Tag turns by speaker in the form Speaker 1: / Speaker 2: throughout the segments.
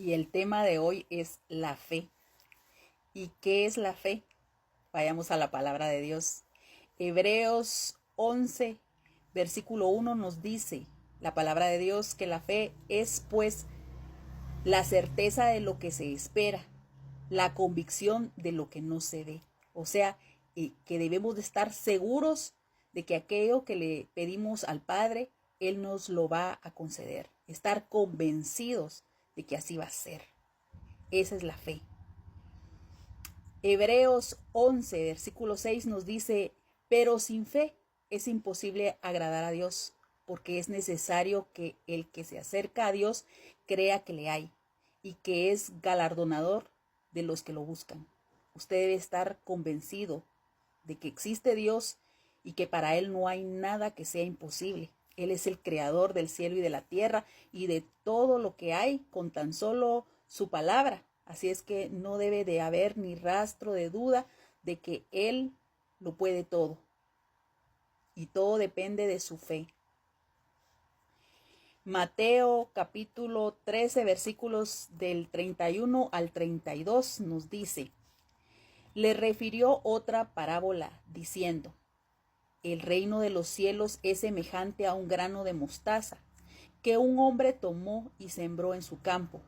Speaker 1: Y el tema de hoy es la fe. ¿Y qué es la fe? Vayamos a la palabra de Dios. Hebreos 11, versículo 1 nos dice la palabra de Dios que la fe es pues la certeza de lo que se espera, la convicción de lo que no se ve. O sea, que debemos de estar seguros de que aquello que le pedimos al Padre, Él nos lo va a conceder. Estar convencidos de que así va a ser. Esa es la fe. Hebreos 11, versículo 6 nos dice, pero sin fe es imposible agradar a Dios, porque es necesario que el que se acerca a Dios crea que le hay y que es galardonador de los que lo buscan. Usted debe estar convencido de que existe Dios y que para Él no hay nada que sea imposible. Él es el creador del cielo y de la tierra y de todo lo que hay con tan solo su palabra. Así es que no debe de haber ni rastro de duda de que Él lo puede todo. Y todo depende de su fe. Mateo capítulo 13 versículos del 31 al 32 nos dice, le refirió otra parábola diciendo, el reino de los cielos es semejante a un grano de mostaza, que un hombre tomó y sembró en su campo,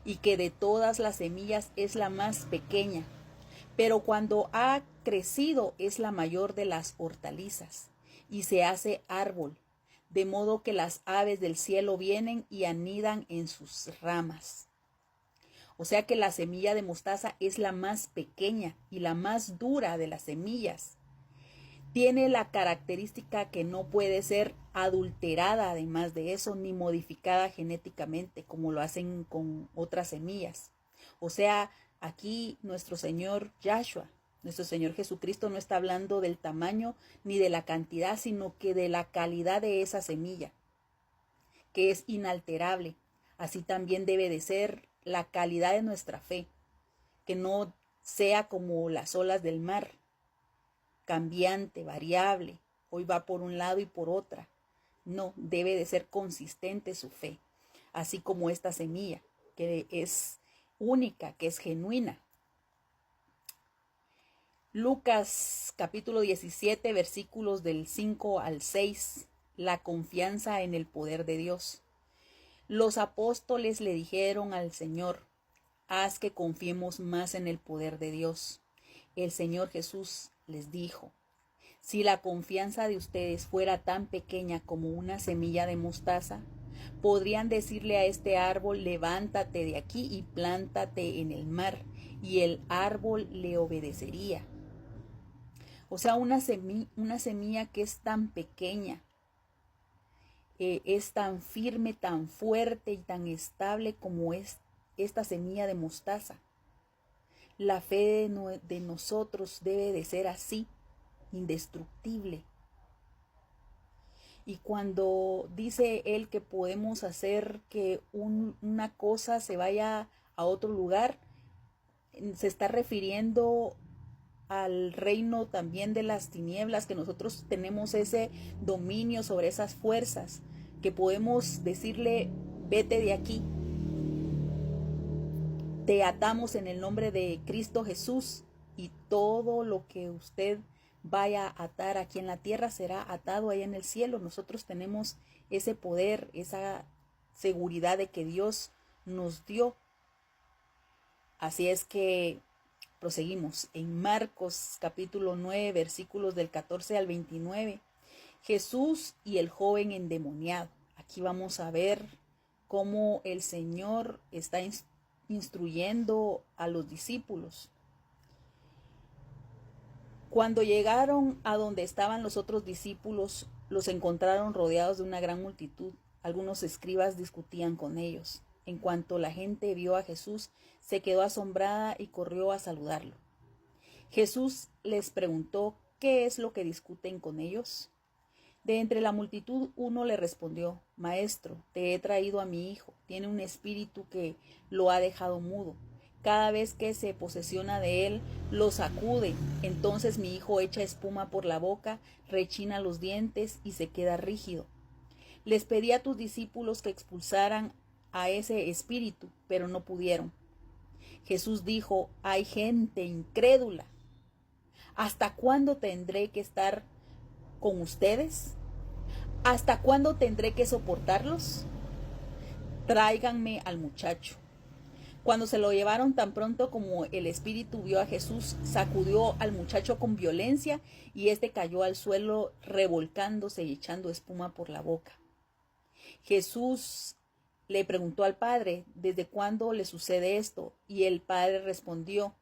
Speaker 1: y que de todas las semillas es la más pequeña, pero cuando ha crecido es la mayor de las hortalizas, y se hace árbol, de modo que las aves del cielo vienen y anidan en sus ramas. O sea que la semilla de mostaza es la más pequeña y la más dura de las semillas. Tiene la característica que no puede ser adulterada, además de eso, ni modificada genéticamente, como lo hacen con otras semillas. O sea, aquí nuestro Señor Yahshua, nuestro Señor Jesucristo no está hablando del tamaño ni de la cantidad, sino que de la calidad de esa semilla, que es inalterable. Así también debe de ser la calidad de nuestra fe, que no sea como las olas del mar, cambiante, variable, hoy va por un lado y por otra. No, debe de ser consistente su fe, así como esta semilla, que es única, que es genuina. Lucas capítulo 17, versículos del 5 al 6, la confianza en el poder de Dios. Los apóstoles le dijeron al Señor, haz que confiemos más en el poder de Dios. El Señor Jesús les dijo, si la confianza de ustedes fuera tan pequeña como una semilla de mostaza, podrían decirle a este árbol, levántate de aquí y plántate en el mar, y el árbol le obedecería. O sea, una semilla que es tan pequeña, es tan firme, tan fuerte y tan estable como es esta semilla de mostaza. La fe de nosotros debe de ser así, indestructible. Y cuando dice él que podemos hacer que una cosa se vaya a otro lugar, se está refiriendo al reino también de las tinieblas, que nosotros tenemos ese dominio sobre esas fuerzas, que podemos decirle, vete de aquí. Te atamos en el nombre de Cristo Jesús y todo lo que usted vaya a atar aquí en la tierra será atado allá en el cielo. Nosotros tenemos ese poder, esa seguridad de que Dios nos dio. Así es que proseguimos en Marcos capítulo 9, versículos del 14 al 29. Jesús y el joven endemoniado. Aquí vamos a ver cómo el Señor está instruyendo a los discípulos. Cuando llegaron a donde estaban los otros discípulos, los encontraron rodeados de una gran multitud. Algunos escribas discutían con ellos. En cuanto la gente vio a Jesús, se quedó asombrada y corrió a saludarlo. Jesús les preguntó, ¿qué es lo que discuten con ellos? De entre la multitud uno le respondió, Maestro, te he traído a mi hijo, tiene un espíritu que lo ha dejado mudo. Cada vez que se posesiona de él, lo sacude. Entonces mi hijo echa espuma por la boca, rechina los dientes y se queda rígido. Les pedí a tus discípulos que expulsaran a ese espíritu, pero no pudieron. Jesús dijo, hay gente incrédula. ¿Hasta cuándo tendré que estar con ustedes? ¿Hasta cuándo tendré que soportarlos? Tráiganme al muchacho. Cuando se lo llevaron, tan pronto como el espíritu vio a Jesús, sacudió al muchacho con violencia y éste cayó al suelo revolcándose y echando espuma por la boca. Jesús le preguntó al padre, ¿desde cuándo le sucede esto? Y el padre respondió,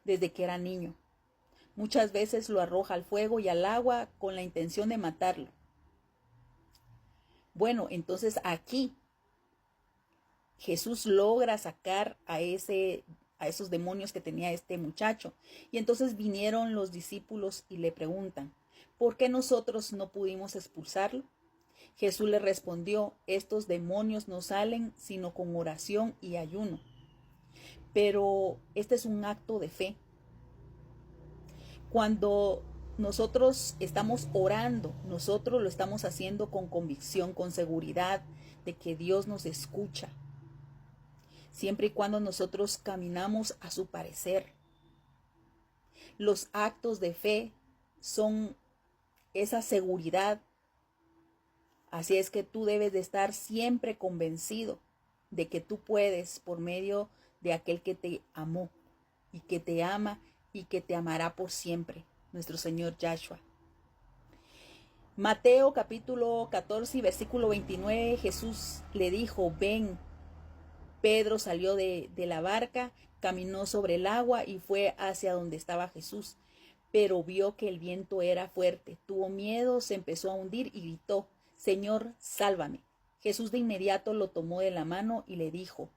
Speaker 1: desde que era niño. Muchas veces lo arroja al fuego y al agua con la intención de matarlo. Bueno, entonces aquí Jesús logra sacar a esos demonios que tenía este muchacho. Y entonces vinieron los discípulos y le preguntan, ¿por qué nosotros no pudimos expulsarlo? Jesús le respondió, estos demonios no salen sino con oración y ayuno. Pero este es un acto de fe. Cuando nosotros estamos orando, nosotros lo estamos haciendo con convicción, con seguridad de que Dios nos escucha. Siempre y cuando nosotros caminamos a su parecer. Los actos de fe son esa seguridad. Así es que tú debes de estar siempre convencido de que tú puedes por medio de aquel que te amó y que te ama y que te amará por siempre, nuestro Señor Yahshua. Mateo capítulo 14 y versículo 29, Jesús le dijo, ven. Pedro salió de la barca, caminó sobre el agua y fue hacia donde estaba Jesús, pero vio que el viento era fuerte, tuvo miedo, se empezó a hundir y gritó, Señor, sálvame. Jesús de inmediato lo tomó de la mano y le dijo,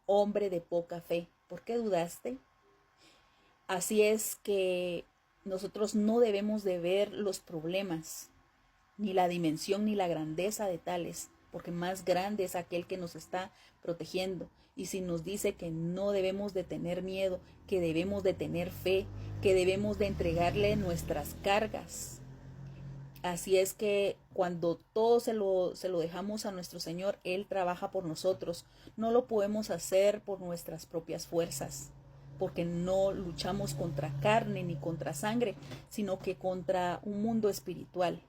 Speaker 1: hombre de poca fe, ¿por qué dudaste? Así es que nosotros no debemos de ver los problemas, ni la dimensión ni la grandeza de tales, porque más grande es aquel que nos está protegiendo. Y si nos dice que no debemos de tener miedo, que debemos de tener fe, que debemos de entregarle nuestras cargas. Así es que cuando todo se lo dejamos a nuestro Señor, Él trabaja por nosotros. No lo podemos hacer por nuestras propias fuerzas, porque no luchamos contra carne ni contra sangre, sino que contra un mundo espiritual.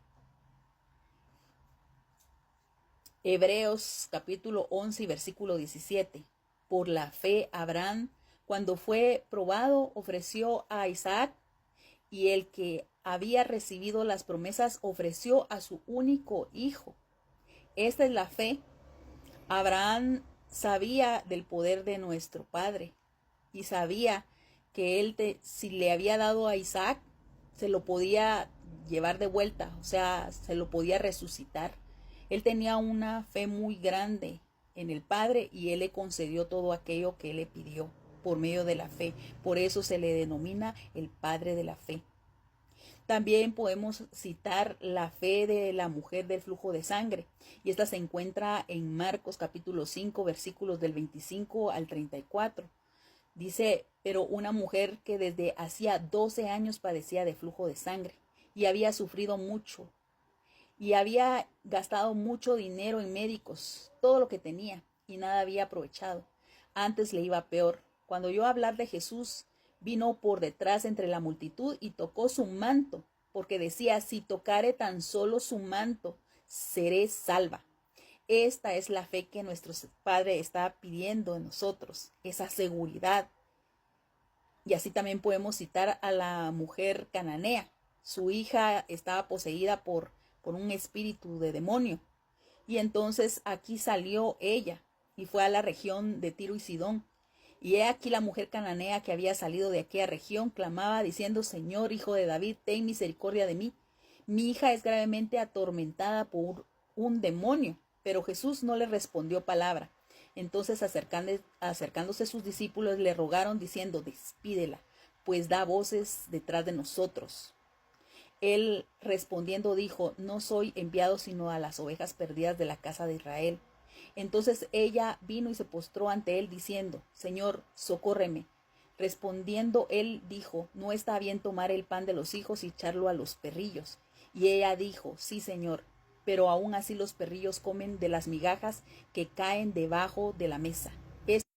Speaker 1: Hebreos capítulo 11 y versículo 17. Por la fe Abraham, cuando fue probado, ofreció a Isaac, y el que había recibido las promesas ofreció a su único hijo. Esta es la fe. Abraham sabía del poder de nuestro Padre y sabía que él si le había dado a Isaac, se lo podía llevar de vuelta, o sea, se lo podía resucitar. Él tenía una fe muy grande en el Padre y Él le concedió todo aquello que Él le pidió por medio de la fe. Por eso se le denomina el Padre de la fe. También podemos citar la fe de la mujer del flujo de sangre, y esta se encuentra en Marcos capítulo 5, versículos del 25 al 34. Dice, pero una mujer que desde hacía 12 años padecía de flujo de sangre y había sufrido mucho y había gastado mucho dinero en médicos, todo lo que tenía, y nada había aprovechado. Antes le iba peor. Cuando oyó hablar de Jesús, vino por detrás entre la multitud y tocó su manto, porque decía, si tocare tan solo su manto, seré salva. Esta es la fe que nuestro Padre está pidiendo en nosotros, esa seguridad. Y así también podemos citar a la mujer cananea. Su hija estaba poseída por un espíritu de demonio. Y entonces aquí salió ella y fue a la región de Tiro y Sidón. Y he aquí la mujer cananea que había salido de aquella región clamaba diciendo, Señor, hijo de David, ten misericordia de mí. Mi hija es gravemente atormentada por un demonio. Pero Jesús no le respondió palabra. Entonces acercándose sus discípulos le rogaron diciendo, despídela, pues da voces detrás de nosotros. Él respondiendo dijo, no soy enviado sino a las ovejas perdidas de la casa de Israel. Entonces ella vino y se postró ante él diciendo, Señor, socórreme. Respondiendo él dijo, no está bien tomar el pan de los hijos y echarlo a los perrillos. Y ella dijo, sí, Señor. pero aún así los perrillos comen de las migajas que caen debajo de la mesa.